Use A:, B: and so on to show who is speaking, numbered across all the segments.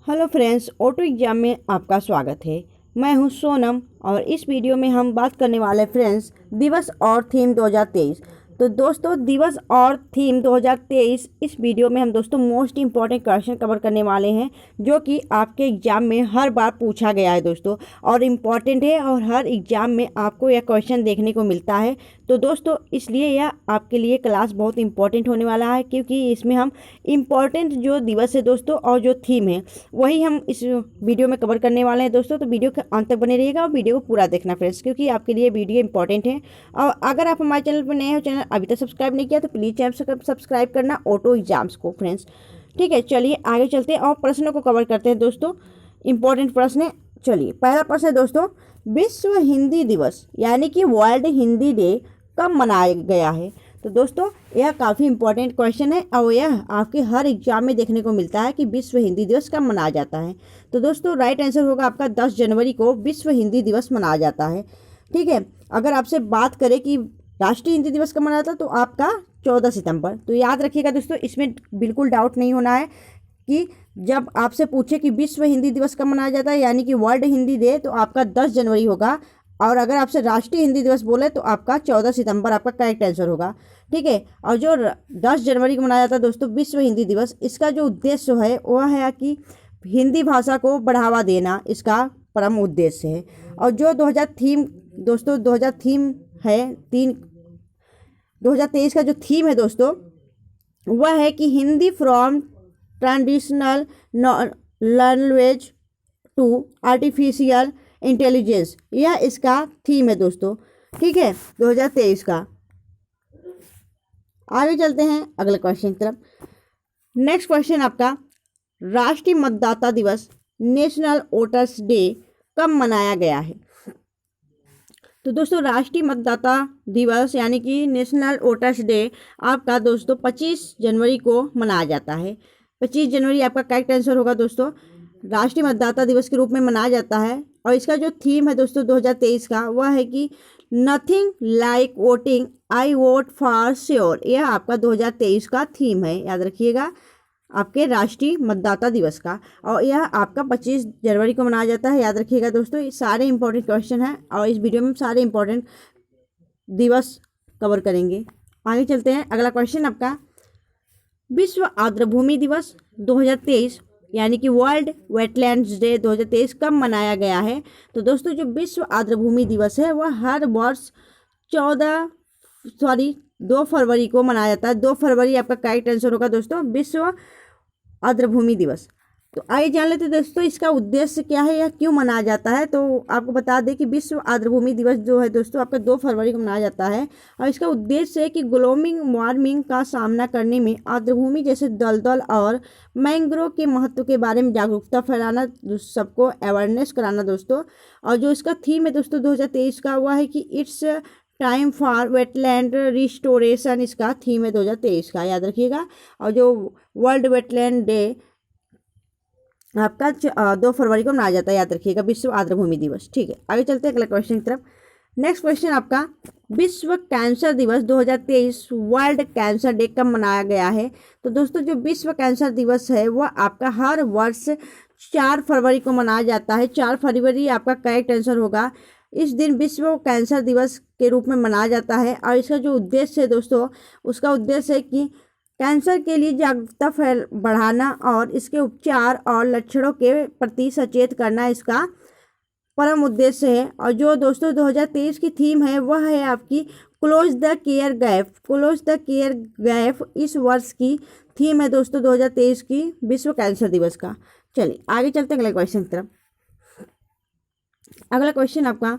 A: Hello friends, auto exam में आपका स्वागत है। मैं हूं सोनम और इस वीडियो में हम बात करने वाले फ्रेंड्स दिवस और थीम 2023। तो दोस्तों, दिवस और थीम 2023 इस वीडियो में हम दोस्तों मोस्ट इंपॉर्टेंट क्वेश्चन कवर करने वाले हैं जो कि आपके एग्जाम में हर बार पूछा गया है दोस्तों, और इम्पॉर्टेंट है और हर एग्जाम में आपको यह क्वेश्चन देखने को मिलता है। तो दोस्तों, इसलिए यह आपके लिए क्लास बहुत इंपॉर्टेंट होने वाला है, क्योंकि इसमें हम इम्पॉर्टेंट जो दिवस है दोस्तों और जो थीम है वही हम इस वीडियो में कवर करने वाले हैं दोस्तों। तो वीडियो के अंत तक बने रहिएगा और वीडियो को पूरा देखना फ्रेंड्स, क्योंकि आपके लिए वीडियो इंपॉर्टेंट है। और अगर आप हमारे चैनल पर नए हो, चैनल अभी तक सब्सक्राइब नहीं किया तो प्लीज़ चैनल सब्सक्राइब करना ऑटो एग्जाम्स को फ्रेंड्स। ठीक है, चलिए आगे चलते हैं और प्रश्नों को कवर करते हैं दोस्तों। इंपॉर्टेंट प्रश्न है। चलिए, पहला प्रश्न है दोस्तों, विश्व हिंदी दिवस यानी कि वर्ल्ड हिंदी डे कब मनाया गया है? तो दोस्तों, यह काफ़ी इंपॉर्टेंट क्वेश्चन है और यह आपके हर एग्जाम में देखने को मिलता है कि विश्व हिंदी दिवस कब मनाया जाता है। तो दोस्तों, राइट आंसर होगा आपका 10 जनवरी को विश्व हिंदी दिवस मनाया जाता है। ठीक है, अगर आपसे बात करें कि राष्ट्रीय हिंदी दिवस कब मनाया था तो आपका 14 सितंबर। तो याद रखिएगा दोस्तों, इसमें बिल्कुल डाउट नहीं होना है कि जब आपसे पूछे कि विश्व हिंदी दिवस कब मनाया जाता है यानी कि वर्ल्ड हिंदी डे, तो आपका 10 जनवरी होगा। और अगर आपसे राष्ट्रीय हिंदी दिवस बोले तो आपका 14 सितंबर आपका करेक्ट आंसर होगा। ठीक है, और जो 10 जनवरी को मनाया जाता है दोस्तों विश्व हिंदी दिवस, इसका जो उद्देश्य है वह है कि हिंदी भाषा को बढ़ावा देना इसका परम उद्देश्य है। और जो 2000 थीम दोस्तों 2000 थीम है 2023 का जो थीम है दोस्तों वह है कि Hindi from traditional language to artificial intelligence, यह इसका थीम है दोस्तों। ठीक है, 2023 का। आगे चलते हैं अगले क्वेश्चन की तरफ। नेक्स्ट क्वेश्चन आपका, राष्ट्रीय मतदाता दिवस नेशनल वोटर्स डे कब मनाया गया है? तो दोस्तों, राष्ट्रीय मतदाता दिवस यानी कि नेशनल वोटर्स डे आपका दोस्तों 25 जनवरी को मनाया जाता है। 25 जनवरी आपका करेक्ट आंसर होगा दोस्तों। राष्ट्रीय मतदाता दिवस के रूप में मनाया जाता है और इसका जो थीम है दोस्तों 2023 का वह है कि nothing like voting, I vote for sure. यह आपका 2023 का थीम है, याद रखिएगा, आपके राष्ट्रीय मतदाता दिवस का। और यह आपका 25 जनवरी को मनाया जाता है, याद रखिएगा दोस्तों। ये सारे इंपॉर्टेंट क्वेश्चन हैं और इस वीडियो में सारे इंपॉर्टेंट दिवस कवर करेंगे। आगे चलते हैं। अगला क्वेश्चन आपका, विश्व आर्द्रभूमि दिवस 2023 यानी कि वर्ल्ड वेटलैंड्स डे 2023 कब मनाया गया है? तो दोस्तों, जो विश्व आर्द्रभूमि दिवस है वह हर वर्ष 2 फरवरी को मनाया जाता है। 2 फरवरी आपका करेक्ट आंसर होगा दोस्तों, विश्व आर्द्रभूमि दिवस। तो आइए जान लेते हैं दोस्तों इसका उद्देश्य क्या है या क्यों मनाया जाता है। तो आपको बता दें कि विश्व आर्द्रभूमि दिवस जो है दोस्तों आपका 2 फरवरी को मनाया जाता है और इसका उद्देश्य है कि ग्लोबल वार्मिंग का सामना करने में आर्द्रभूमि जैसे दलदल और मैंग्रोव के महत्व के बारे में जागरूकता फैलाना, सबको अवेयरनेस कराना दोस्तों। और जो इसका थीम है दोस्तों 2023 का वह है कि it's time for wetland restoration, इसका थीम है 2023 का, याद रखिएगा। और जो वर्ल्ड वेटलैंड डे आपका 2 फरवरी को मनाया जाता है, याद रखिएगा, विश्व आर्द्रभूमि दिवस। ठीक है, आगे चलते हैं अगले क्वेश्चन की तरफ। नेक्स्ट क्वेश्चन आपका, विश्व कैंसर दिवस 2023 वर्ल्ड कैंसर डे कब मनाया गया है? तो दोस्तों, जो विश्व कैंसर दिवस है वह आपका हर वर्ष 4 फरवरी को मनाया जाता है। 4 फरवरी आपका करेक्ट आंसर होगा। इस दिन विश्व कैंसर दिवस के रूप में मनाया जाता है और इसका जो उद्देश्य है दोस्तों उसका उद्देश्य है कि कैंसर के लिए जागरूकता बढ़ाना और इसके उपचार और लक्षणों के प्रति सचेत करना इसका परम उद्देश्य है। और जो दोस्तों 2023 की थीम है वह है आपकी close the care gap. Close the care gap इस वर्ष की थीम है दोस्तों 2023 की विश्व कैंसर दिवस का। चलिए आगे चलते हैं अगले क्वेश्चन की तरफ। अगला क्वेश्चन आपका,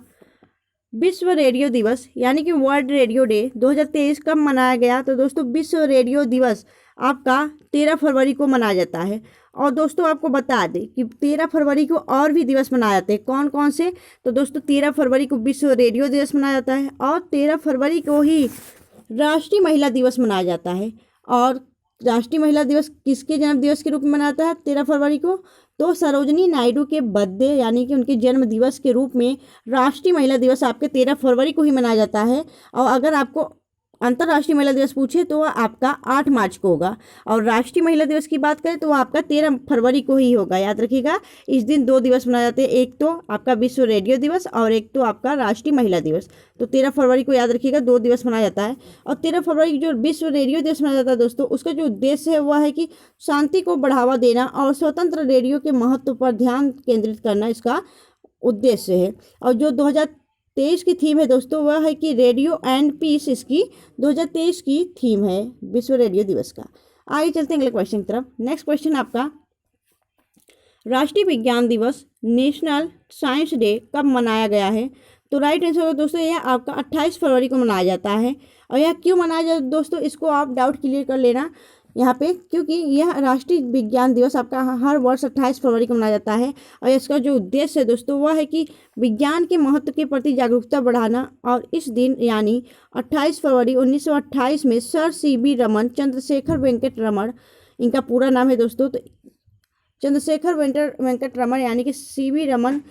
A: विश्व रेडियो दिवस यानी कि वर्ल्ड रेडियो डे 2023 कब मनाया गया? तो दोस्तों, विश्व रेडियो दिवस आपका 13 फरवरी को मनाया जाता है। और दोस्तों आपको बता दें कि 13 फरवरी को और भी दिवस मनाए जाते हैं। कौन कौन से? तो दोस्तों 13 फरवरी को विश्व रेडियो दिवस मनाया जाता है और 13 फरवरी को ही राष्ट्रीय महिला दिवस मनाया जाता है। और राष्ट्रीय महिला दिवस किसके जन्म दिवस के रूप में मनाता है 13 फरवरी को? तो सरोजनी नायडू के बर्थडे यानी कि उनके जन्म दिवस के रूप में राष्ट्रीय महिला दिवस आपके 13 फरवरी को ही मनाया जाता है। और अगर आपको अंतर्राष्ट्रीय महिला दिवस पूछे तो वह आपका 8 मार्च को होगा, और राष्ट्रीय महिला दिवस की बात करें तो वह आपका 13 फरवरी को ही होगा। याद रखिएगा, इस दिन 2 दिवस मनाए जाते हैं, एक तो आपका विश्व रेडियो दिवस और एक तो आपका राष्ट्रीय महिला दिवस। तो 13 फरवरी को याद रखिएगा 2 दिवस मनाया जाता है। और 13 फरवरी जो विश्व रेडियो दिवस मनाया जाता है दोस्तों, उसका जो उद्देश्य है वह है कि शांति को बढ़ावा देना और स्वतंत्र रेडियो के महत्व पर ध्यान केंद्रित करना इसका उद्देश्य है। और जो 2023 की थीम है दोस्तों वह है कि रेडियो एंड पीस, इसकी 2023 की थीम है विश्व रेडियो दिवस का। आगे चलते हैं अगले क्वेश्चन की तरफ। नेक्स्ट क्वेश्चन आपका, राष्ट्रीय विज्ञान दिवस नेशनल साइंस डे कब मनाया गया है? तो राइट आंसर होगा दोस्तों यह आपका 28 फरवरी को मनाया जाता है। और यह क्यों मनाया जाता है दोस्तों, इसको आप डाउट क्लियर कर लेना यहाँ पे, क्योंकि यह राष्ट्रीय विज्ञान दिवस आपका हर वर्ष 28 फरवरी को मनाया जाता है। और इसका जो उद्देश्य है दोस्तों वह है कि विज्ञान के महत्व के प्रति जागरूकता बढ़ाना। और इस दिन यानी 28 फरवरी 1928 में सर CB रमन, चंद्रशेखर वेंकट रमन, इनका पूरा नाम है दोस्तों, तो चंद्रशेखर वेंकट रमन यानी कि CB रमन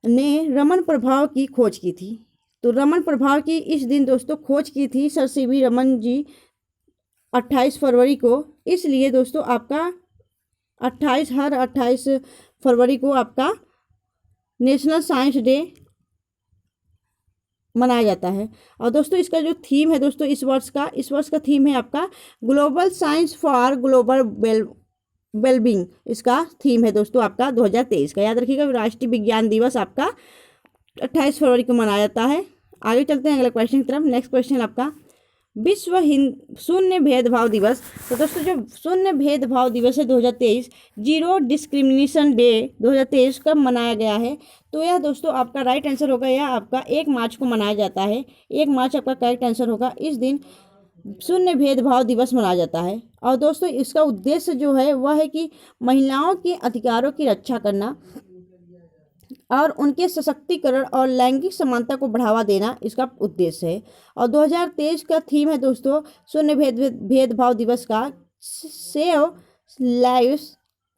A: ने रमन प्रभाव की खोज की थी। तो रमन प्रभाव की इस दिन दोस्तों खोज की थी सर CB रमन जी 28 फरवरी को। इसलिए दोस्तों आपका 28 फरवरी को आपका नेशनल साइंस डे मनाया जाता है। और दोस्तों इसका जो थीम है दोस्तों इस वर्ष का थीम है आपका global science for global wellbeing, इसका थीम है दोस्तों आपका 2023 का। याद रखिएगा, राष्ट्रीय विज्ञान दिवस आपका 28 फरवरी को मनाया जाता है। आगे चलते हैं अगले क्वेश्चन की तरफ। नेक्स्ट क्वेश्चन आपका, विश्व शून्य भेदभाव दिवस। तो दोस्तों जो शून्य भेदभाव दिवस है 2023, जीरो डिस्क्रिमिनेशन डे 2023 कब मनाया गया है? तो यह दोस्तों आपका राइट आंसर होगा, यह आपका 1 मार्च को मनाया जाता है। 1 मार्च आपका करेक्ट आंसर होगा। इस दिन शून्य भेदभाव दिवस मनाया जाता है। और दोस्तों इसका उद्देश्य जो है वह है कि महिलाओं के अधिकारों की रक्षा करना और उनके सशक्तिकरण और लैंगिक समानता को बढ़ावा देना इसका उद्देश्य है। और 2023 का थीम है दोस्तों शून्य भेदभाव दिवस का सेव लाइव्स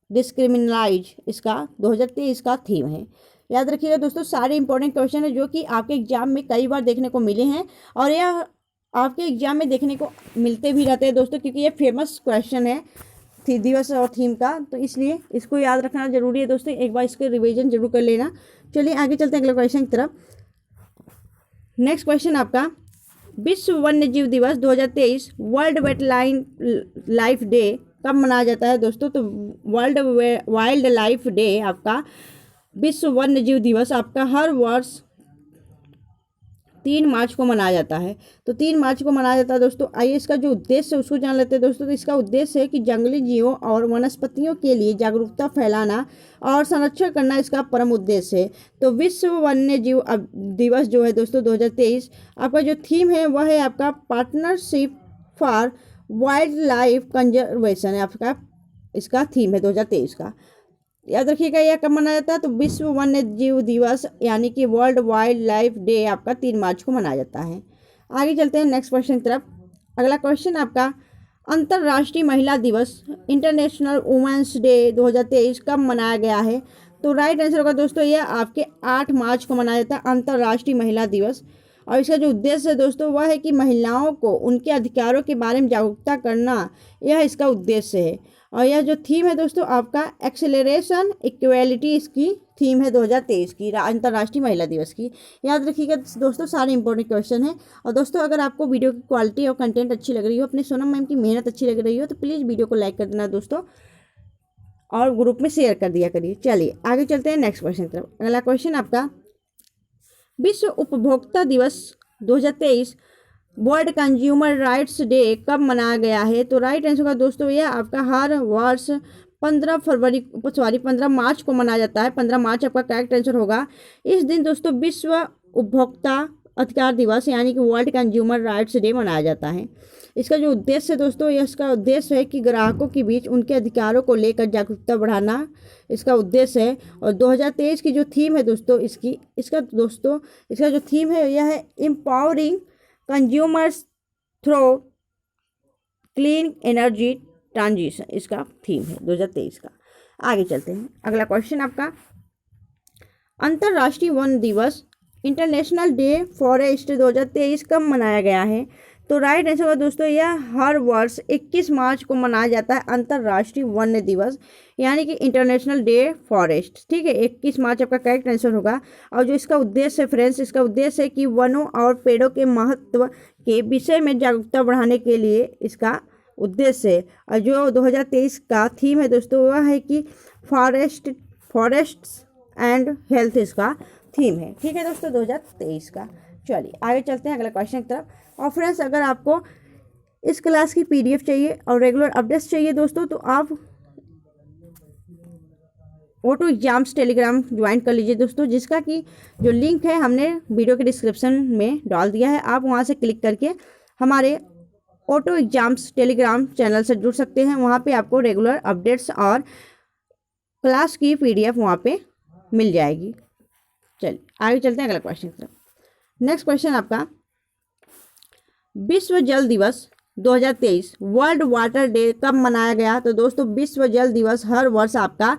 A: डिस्क्रिमिनाइज, इसका 2023 का थीम है। याद रखिएगा दोस्तों, सारे इंपॉर्टेंट क्वेश्चन है जो कि आपके एग्जाम में कई बार देखने को मिले हैं और यह आपके एग्जाम में देखने को मिलते भी रहते हैं दोस्तों, क्योंकि ये फेमस क्वेश्चन है दिवस और थीम का, तो इसलिए इसको याद रखना जरूरी है दोस्तों। एक बार इसके रिवीजन जरूर कर लेना। चलिए आगे चलते हैं अगले क्वेश्चन की तरफ। नेक्स्ट क्वेश्चन आपका, विश्व वन्य जीव दिवस 2023 वर्ल्ड वाइल्ड लाइफ डे कब मनाया जाता है दोस्तों? तो वर्ल्ड वाइल्ड लाइफ डे आपका विश्व वन्य जीव दिवस आपका हर वर्ष 3 मार्च को मनाया जाता है। तो 3 मार्च को मनाया जाता है दोस्तों। आइए इसका जो उद्देश्य है उसको जान लेते हैं दोस्तों। तो इसका उद्देश्य है कि जंगली जीवों और वनस्पतियों के लिए जागरूकता फैलाना और संरक्षण करना इसका परम उद्देश्य है। तो विश्व वन्य जीव दिवस जो है दोस्तों 2023 आपका जो थीम है वह है आपका partnership for wild life conservation है आपका, इसका थीम है 2023 का। याद रखिएगा यह कब मनाया जाता है? तो विश्व वन्य जीव दिवस यानी कि वर्ल्ड वाइल्ड लाइफ डे आपका 3 मार्च को मनाया जाता है। आगे चलते हैं नेक्स्ट क्वेश्चन की तरफ। अगला क्वेश्चन आपका, अंतर्राष्ट्रीय महिला दिवस इंटरनेशनल वुमेन्स डे 2023 कब मनाया गया है? तो राइट आंसर होगा दोस्तों यह आपके 8 मार्च को मनाया जाता है अंतर्राष्ट्रीय महिला दिवस। और इसका जो उद्देश्य है दोस्तों वह है कि महिलाओं को उनके अधिकारों के बारे में जागरूकता करना, यह इसका उद्देश्य है। और यह जो थीम है दोस्तों आपका एक्सेलरेशन इक्वेलिटी, इसकी थीम है 2023 की अंतर्राष्ट्रीय महिला दिवस की। याद रखिएगा दोस्तों, सारे इंपॉर्टेंट क्वेश्चन है। और दोस्तों अगर आपको वीडियो की क्वालिटी और कंटेंट अच्छी लग रही हो, अपने सोनम मैम की मेहनत अच्छी लग रही हो, तो प्लीज़ वीडियो को लाइक कर देना दोस्तों और ग्रुप में शेयर कर दिया करिए। चलिए आगे चलते हैं नेक्स्ट क्वेश्चन की तरफ। अगला क्वेश्चन आपका, विश्व उपभोक्ता दिवस 2023 वर्ल्ड कंज्यूमर राइट्स डे कब मनाया गया है? तो राइट आंसर होगा दोस्तों यह आपका हर वर्ष 15 मार्च को मनाया जाता है। 15 मार्च आपका करेक्ट आंसर होगा। इस दिन दोस्तों विश्व उपभोक्ता अधिकार दिवस यानी कि वर्ल्ड कंज्यूमर राइट्स डे मनाया जाता है। इसका जो उद्देश्य है दोस्तों, इसका उद्देश्य है कि ग्राहकों के बीच उनके अधिकारों को लेकर जागरूकता बढ़ाना इसका उद्देश्य है। और 2023 की जो थीम है दोस्तों इसका जो थीम है यह है empowering consumers through clean energy transition, इसका थीम है 2023 का। आगे चलते हैं। अगला क्वेश्चन आपका, अंतर्राष्ट्रीय वन दिवस इंटरनेशनल डे फॉरेस्ट 2023 कब मनाया गया है? तो राइट आंसर होगा दोस्तों यह हर वर्ष 21 मार्च को मनाया जाता है अंतर्राष्ट्रीय वन्य दिवस, यानी कि इंटरनेशनल डे फॉरेस्ट। ठीक है, 21 मार्च आपका करेक्ट आंसर होगा। और जो इसका उद्देश्य है फ्रेंड्स, इसका उद्देश्य है कि वनों और पेड़ों के महत्व के विषय में जागरूकता बढ़ाने के लिए इसका उद्देश्य है। और जो 2023 का थीम है दोस्तों वह है कि फॉरेस्ट्स एंड हेल्थ इसका थीम है। ठीक है दोस्तों, 2023 का। चलिए आगे चलते हैं अगला क्वेश्चन की तरफ। और फ्रेंड्स, अगर आपको इस क्लास की पीडीएफ चाहिए और रेगुलर अपडेट्स चाहिए दोस्तों, तो आप ऑटो एग्जाम्स टेलीग्राम ज्वाइन कर लीजिए दोस्तों, जिसका कि जो लिंक है हमने वीडियो के डिस्क्रिप्शन में डाल दिया है। आप वहां से क्लिक करके हमारे ऑटो एग्जाम्स टेलीग्राम चैनल से जुड़ सकते हैं। वहाँ पे आपको रेगुलर अपडेट्स और क्लास की पीडीएफ वहाँ पे मिल जाएगी। चलिए आगे चलते हैं अगला क्वेश्चन की तरफ। नेक्स्ट क्वेश्चन आपका, विश्व जल दिवस 2023 वर्ल्ड वाटर डे कब मनाया गया? तो दोस्तों विश्व जल दिवस हर वर्ष आपका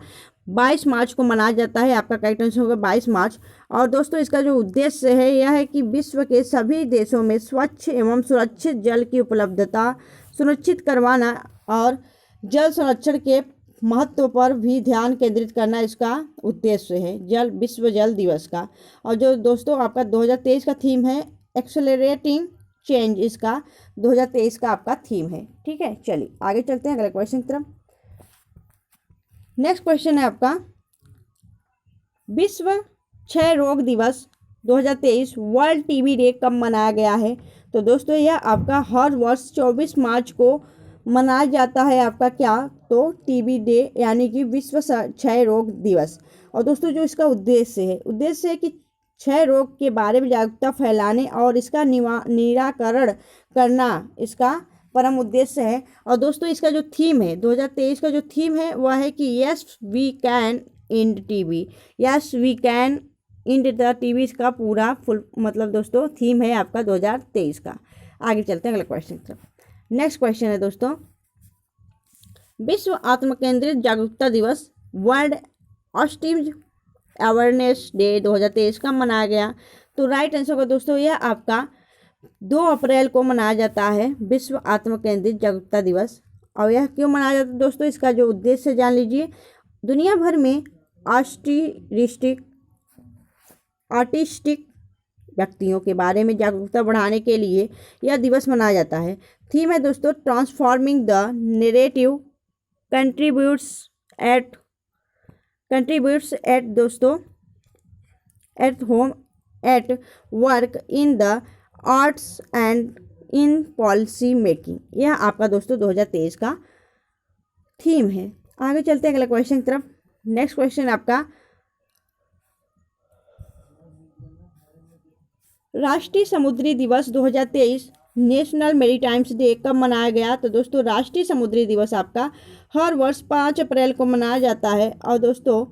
A: 22 मार्च को मनाया जाता है। आपका करेक्ट आंसर होगा 22 मार्च। और दोस्तों इसका जो उद्देश्य है यह है कि विश्व के सभी देशों में स्वच्छ एवं सुरक्षित जल की उपलब्धता सुनिश्चित करवाना और जल संरक्षण के महत्व पर भी ध्यान केंद्रित करना इसका उद्देश्य है विश्व जल दिवस का। और जो दोस्तों आपका 2023 का थीम है एक्सेलरेटिंग चेंज, इसका 2023 का आपका थीम है। ठीक है, चलिए आगे चलते हैं अगले क्वेश्चन की तरफ। नेक्स्ट क्वेश्चन है आपका, विश्व क्षय रोग दिवस 2023 वर्ल्ड टीबी डे कब मनाया गया है? तो दोस्तों यह आपका हर वर्ष 24 मार्च को मनाया जाता है। आपका क्या? तो टीबी डे, यानी कि विश्व क्षय रोग दिवस। और दोस्तों जो इसका उद्देश्य है कि क्षय रोग के बारे में जागरूकता फैलाने और इसका निराकरण करना इसका परम उद्देश्य है। और दोस्तों इसका जो थीम है 2023 का जो थीम है वह है कि yes we can end TB, yes we can end the TB, इसका पूरा फुल मतलब दोस्तों थीम है आपका 2023 का। आगे चलते हैं अगले क्वेश्चन की तरफ। नेक्स्ट क्वेश्चन है दोस्तों, विश्व आत्मकेंद्रित जागरूकता दिवस वर्ल्ड ऑस्टिज्म अवेयरनेस डे 2023 कब मनाया गया? तो राइट आंसर होगा दोस्तों यह आपका 2 अप्रैल को मनाया जाता है विश्व आत्मकेंद्रित जागरूकता दिवस। और यह क्यों मनाया जाता है दोस्तों, इसका जो उद्देश्य जान लीजिए। दुनिया भर में ऑटिस्टिक व्यक्तियों के बारे में जागरूकता बढ़ाने के लिए यह दिवस मनाया जाता है। थीम है दोस्तों transforming the narrative contributes at दोस्तों at home at work in the arts and in policy making. यह आपका दोस्तों 2023 का थीम है। आगे चलते हैं अगले क्वेश्चन की तरफ। नेक्स्ट क्वेश्चन आपका, राष्ट्रीय समुद्री दिवस 2023 नेशनल मैरीटाइम्स डे कब मनाया गया? तो दोस्तों राष्ट्रीय समुद्री दिवस आपका हर वर्ष 5 अप्रैल को मनाया जाता है। और दोस्तों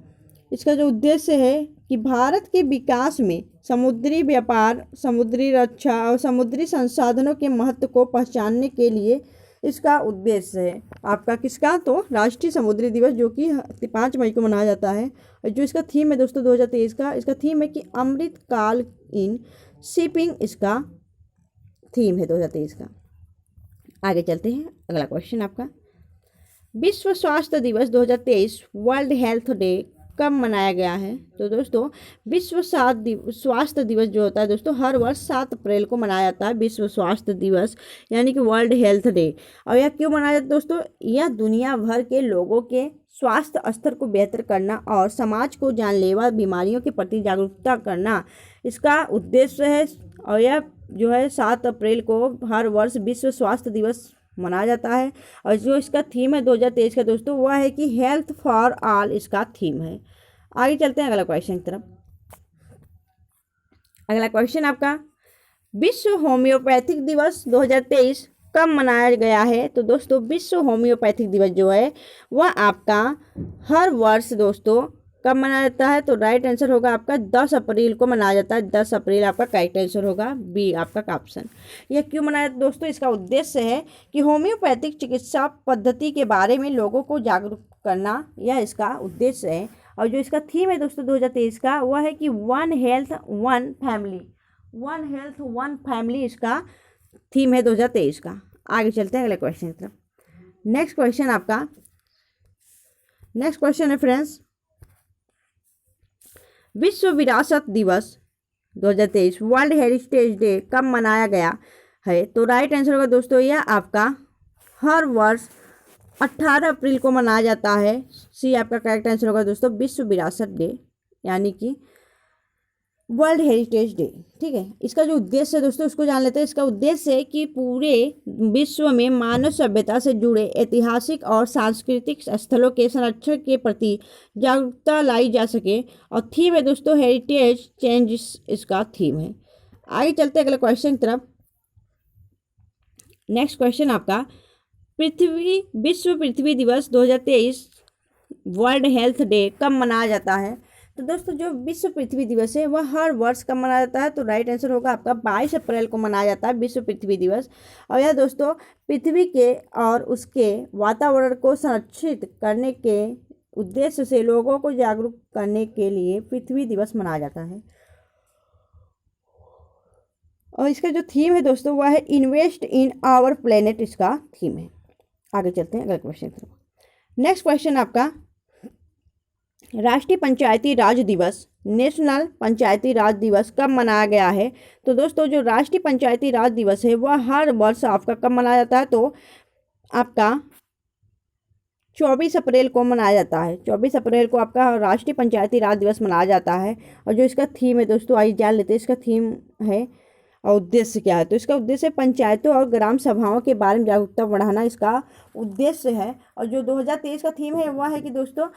A: इसका जो उद्देश्य है कि भारत के विकास में समुद्री व्यापार, समुद्री रक्षा और समुद्री संसाधनों के महत्व को पहचानने के लिए इसका उद्देश्य है। आपका किसका? तो राष्ट्रीय समुद्री दिवस, जो कि 5 मई को मनाया जाता है। और जो इसका थीम है दोस्तों 2023 का, इसका थीम है कि अमृत काल इन शिपिंग, इसका थीम है 2023 का। आगे चलते हैं अगला क्वेश्चन आपका, विश्व स्वास्थ्य दिवस 2023 वर्ल्ड हेल्थ डे कब मनाया गया है? तो दोस्तों विश्व स्वास्थ्य दिवस जो होता है दोस्तों हर वर्ष 7 अप्रैल को मनाया जाता है विश्व स्वास्थ्य दिवस, यानी कि वर्ल्ड हेल्थ डे। और यह क्यों मनाया जाता है दोस्तों? यह दुनिया भर के लोगों के स्वास्थ्य स्तर को बेहतर करना और समाज को जानलेवा बीमारियों के प्रति जागरूकता करना इसका उद्देश्य है। और यह जो है 7 अप्रैल को हर वर्ष विश्व स्वास्थ्य दिवस मनाया जाता है। और जो इसका थीम है 2023 का दोस्तों वह है कि हेल्थ फॉर ऑल, इसका थीम है। आगे चलते हैं अगला क्वेश्चन की तरफ। अगला क्वेश्चन आपका, विश्व होम्योपैथिक दिवस 2023 कब मनाया गया है? तो दोस्तों विश्व होम्योपैथिक दिवस जो है वह आपका हर वर्ष दोस्तों कब मनाया जाता है? तो राइट आंसर होगा आपका 10 अप्रैल को मनाया जाता है। 10 अप्रैल आपका करेक्ट आंसर होगा, बी आपका का ऑप्शन। यह क्यों मनाया जाता है दोस्तों? इसका उद्देश्य है कि होम्योपैथिक चिकित्सा पद्धति के बारे में लोगों को जागरूक करना, यह इसका उद्देश्य है। और जो इसका थीम है दोस्तों 2023 का वह है कि वन हेल्थ वन फैमिली, इसका थीम है 2023 का। आगे चलते हैं अगले क्वेश्चन की तरफ। नेक्स्ट क्वेश्चन है फ्रेंड्स, विश्व विरासत दिवस 2023 वर्ल्ड हेरिटेज डे कब मनाया गया है? तो राइट आंसर होगा दोस्तों यह आपका हर वर्ष 18 अप्रैल को मनाया जाता है। सी आपका करेक्ट आंसर होगा दोस्तों, विश्व विरासत डे यानी कि वर्ल्ड हेरिटेज डे। ठीक है, इसका जो उद्देश्य है दोस्तों उसको जान लेते हैं। इसका उद्देश्य है कि पूरे विश्व में मानव सभ्यता से जुड़े ऐतिहासिक और सांस्कृतिक स्थलों के संरक्षण के प्रति जागरूकता लाई जा सके। और थीम है दोस्तों हेरिटेज चेंज, इसका थीम है। आगे चलते हैं अगले क्वेश्चन की तरफ। नेक्स्ट क्वेश्चन आपका, विश्व पृथ्वी दिवस 2023 वर्ल्ड हेल्थ डे कब मनाया जाता है? तो दोस्तों जो विश्व पृथ्वी दिवस है वह हर वर्ष कब मनाया जाता है? तो राइट आंसर होगा आपका 22 अप्रैल को मनाया जाता है विश्व पृथ्वी दिवस। और यह दोस्तों पृथ्वी के और उसके वातावरण को संरक्षित करने के उद्देश्य से लोगों को जागरूक करने के लिए पृथ्वी दिवस मनाया जाता है। और इसका जो थीम है दोस्तों वह है इन्वेस्ट इन आवर प्लेनेट, इसका थीम है। आगे चलते हैं अगले क्वेश्चन की तरफ। नेक्स्ट क्वेश्चन आपका, राष्ट्रीय पंचायती राज दिवस नेशनल पंचायती राज दिवस कब मनाया गया है? तो दोस्तों जो राष्ट्रीय पंचायती राज दिवस है वह हर वर्ष आपका कब मनाया जाता है? तो आपका 24 अप्रैल को मनाया जाता है। 24 अप्रैल को आपका राष्ट्रीय पंचायती राज दिवस मनाया जाता है। और जो इसका थीम है दोस्तों आइए जान लेते हैं इसका थीम है और उद्देश्य क्या है। तो इसका उद्देश्य पंचायतों और ग्राम सभाओं के बारे में जागरूकता बढ़ाना इसका उद्देश्य है। और जो 2023 का थीम है वह है कि दोस्तों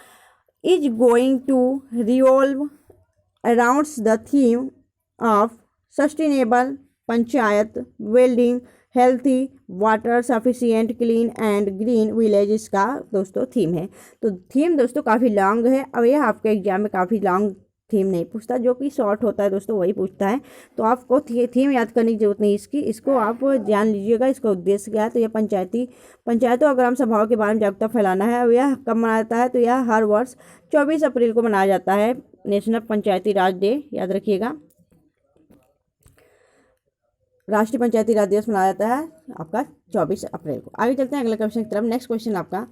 A: is going to revolve around the theme of sustainable panchayat building healthy water sufficient clean and green villages का दोस्तों थीम है। तो थीम दोस्तों काफ़ी लॉन्ग है। अब यह आपके एग्जाम में काफ़ी लॉन्ग थीम नहीं पूछता, जो कि शॉर्ट होता है दोस्तों वही पूछता है। तो आपको थीम याद करने की जरूरत नहीं इसको आप जान लीजिएगा इसका उद्देश्य क्या है। तो यह पंचायतों और ग्राम सभाओं के बारे में जागरूकता फैलाना है। और यह कब मनाया जाता है? तो यह हर वर्ष 24 अप्रैल को मनाया जाता है नेशनल पंचायती राज डे, याद रखिएगा। राष्ट्रीय पंचायती राज दिवस मनाया जाता है आपका 24 अप्रैल को। आगे चलते हैं अगले क्वेश्चन की तरफ। नेक्स्ट क्वेश्चन आपका,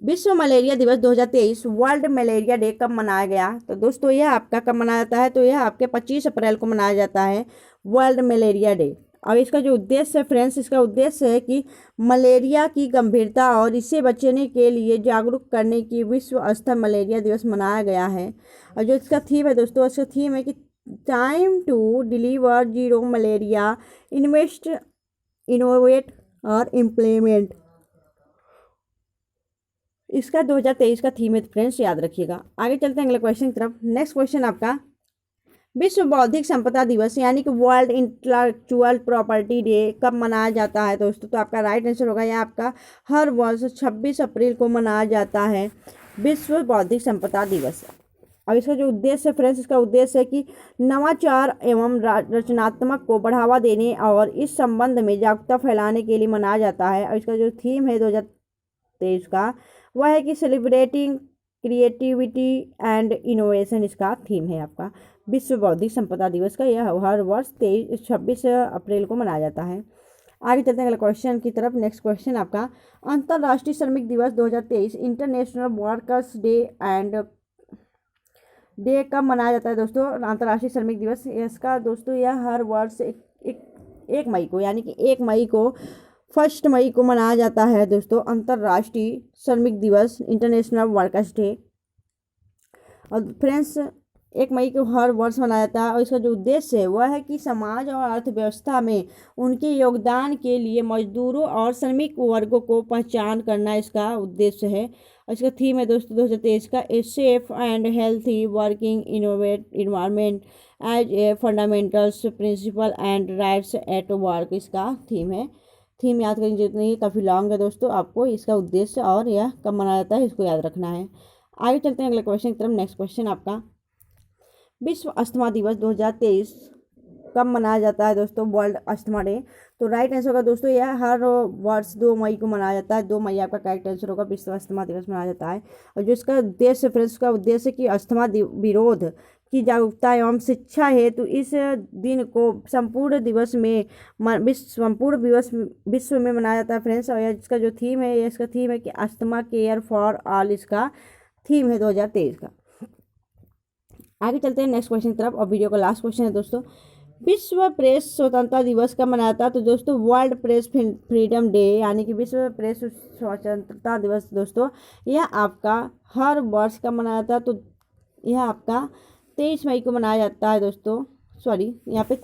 A: विश्व मलेरिया दिवस 2023 वर्ल्ड मलेरिया डे कब मनाया गया? तो दोस्तों यह आपका कब मनाया जाता है? तो यह आपके 25 अप्रैल को मनाया जाता है वर्ल्ड मलेरिया डे। और इसका जो उद्देश्य है फ्रेंड्स, इसका उद्देश्य है कि मलेरिया की गंभीरता और इससे बचने के लिए जागरूक करने की विश्व स्तर मलेरिया दिवस मनाया गया है। और जो इसका थीम है दोस्तों, इसका थीम है कि time to deliver zero malaria, invest innovate और इम्प्लीमेंट, इसका 2023 का थीम है फ्रेंड्स, याद रखिएगा। आगे चलते हैं अगले क्वेश्चन की तरफ। नेक्स्ट क्वेश्चन आपका, विश्व बौद्धिक संपदा दिवस यानी कि वर्ल्ड इंटेलेक्चुअल प्रॉपर्टी डे कब मनाया जाता है दोस्तों? तो आपका राइट आंसर होगा यह आपका हर वर्ष 26 अप्रैल को मनाया जाता है विश्व बौद्धिक संपदा दिवस। और इसका जो उद्देश्य है फ्रेंड्स, इसका उद्देश्य है कि नवाचार एवं रचनात्मक को बढ़ावा देने और इस संबंध में जागरूकता फैलाने के लिए मनाया जाता है। और इसका जो थीम है 2023 का वह है कि सेलिब्रेटिंग क्रिएटिविटी एंड इनोवेशन, इसका थीम है आपका विश्व बौद्धिक संपदा दिवस का। यह हर वर्ष 26 अप्रैल को मनाया जाता है। आगे चलते हैं अगले क्वेश्चन की तरफ। नेक्स्ट क्वेश्चन आपका, अंतर्राष्ट्रीय श्रमिक दिवस 2023 international workers day and day कब मनाया जाता है दोस्तों? अंतर्राष्ट्रीय श्रमिक दिवस इसका दोस्तों यह हर वर्ष एक मई को यानी कि 1 मई को 1 मई को मनाया जाता है दोस्तों अंतर्राष्ट्रीय श्रमिक दिवस, इंटरनेशनल वर्कर्स डे। और फ्रेंड्स 1 मई को हर वर्ष मनाया जाता है। और इसका जो उद्देश्य है वह है कि समाज और अर्थव्यवस्था में उनके योगदान के लिए मजदूरों और श्रमिक वर्गों को पहचान करना इसका उद्देश्य है। और इसका थीम है दोस्तों 2023 का a safe and healthy working innovate environment as a fundamentals principle and rights at work, इसका थीम है। थीम याद करने की जरूरत नहीं है, काफ़ी लॉन्ग है दोस्तों। आपको इसका उद्देश्य और यह कब मनाया जाता है इसको याद रखना है। आगे चलते हैं अगले क्वेश्चन की तरफ। नेक्स्ट क्वेश्चन आपका, विश्व अस्थमा दिवस 2023 कब मनाया जाता है दोस्तों? World asthma day. तो राइट आंसर होगा दोस्तों यह हर वर्ष 2 मई को मनाया जाता है। 2 मई आपका करेक्ट आंसर होगा, विश्व अस्थमा दिवस मनाया जाता है। और जो इसका उद्देश्य फ्रेंड्स, का उद्देश्य कि अस्थमा विरोध की जागरूकता एवं शिक्षा हेतु इस दिन को संपूर्ण दिवस में संपूर्ण दिवस विश्व में मनाया जाता है फ्रेंड्स। और इसका जो थीम है, इसका थीम है कि अस्थमा केयर फॉर ऑल, इसका थीम है 2023 का। आगे चलते हैं नेक्स्ट क्वेश्चन की तरफ, और वीडियो का लास्ट क्वेश्चन है दोस्तों, विश्व प्रेस स्वतंत्रता दिवस कब मनाया जाता है? तो दोस्तों वर्ल्ड प्रेस फ्रीडम डे, यानी कि विश्व प्रेस स्वतंत्रता दिवस दोस्तों यह आपका हर वर्ष का मनाया जाता है। तो यह आपका 23 मई को मनाया जाता है दोस्तों, सॉरी यहाँ पे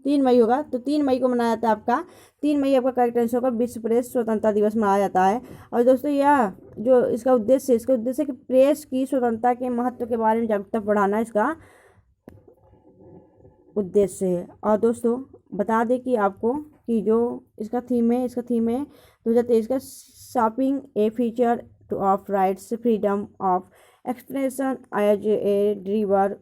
A: 3 मई होगा, तो 3 मई को मनाया जाता है आपका, 3 मई आपका करेक्ट आंसर होगा, विश्व प्रेस स्वतंत्रता दिवस मनाया जाता है। और दोस्तों यह जो इसका उद्देश्य है कि प्रेस की स्वतंत्रता के महत्व के बारे में जागरूकता बढ़ाना इसका उद्देश्य है। और दोस्तों बता दें कि आपको कि जो इसका थीम है 2023 का, shaping a future of rights freedom of expression as a driver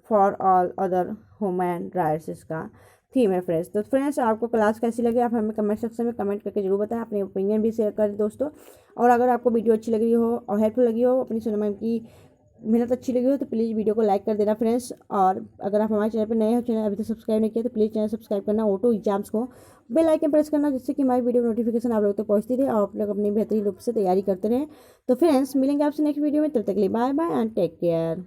A: for all other human rights, इसका थीम है फ्रेंड्स। तो फ्रेंड्स आपको क्लास कैसी लगी आप हमें कमेंट सेक्शन में कमेंट करके जरूर बताएं, अपने ओपिनियन भी शेयर करें दोस्तों। और अगर आपको वीडियो अच्छी लगी हो और हेल्पफुल लगी हो, अपनी सोनम मैम की मेहनत अच्छी लगी हो, तो प्लीज़ वीडियो को लाइक कर देना फ्रेंड्स। और अगर आप हमारे चैनल पर नए हो, चैनल अभी तक सब्सक्राइब नहीं किया, तो प्लीज़ चैनल सब्सक्राइब करना, ऑटो एग्जाम्स को बेल आइकन प्रेस करना, जिससे कि हमारी वीडियो नोटिफिकेशन आप लोग तक पहुंचती रहे और आप लोग अपनी बेहतरीन रूप से तैयारी करते रहें। तो फ्रेंड्स मिलेंगे आपसे नेक्स्ट वीडियो में, तब तक के लिए bye bye and take care.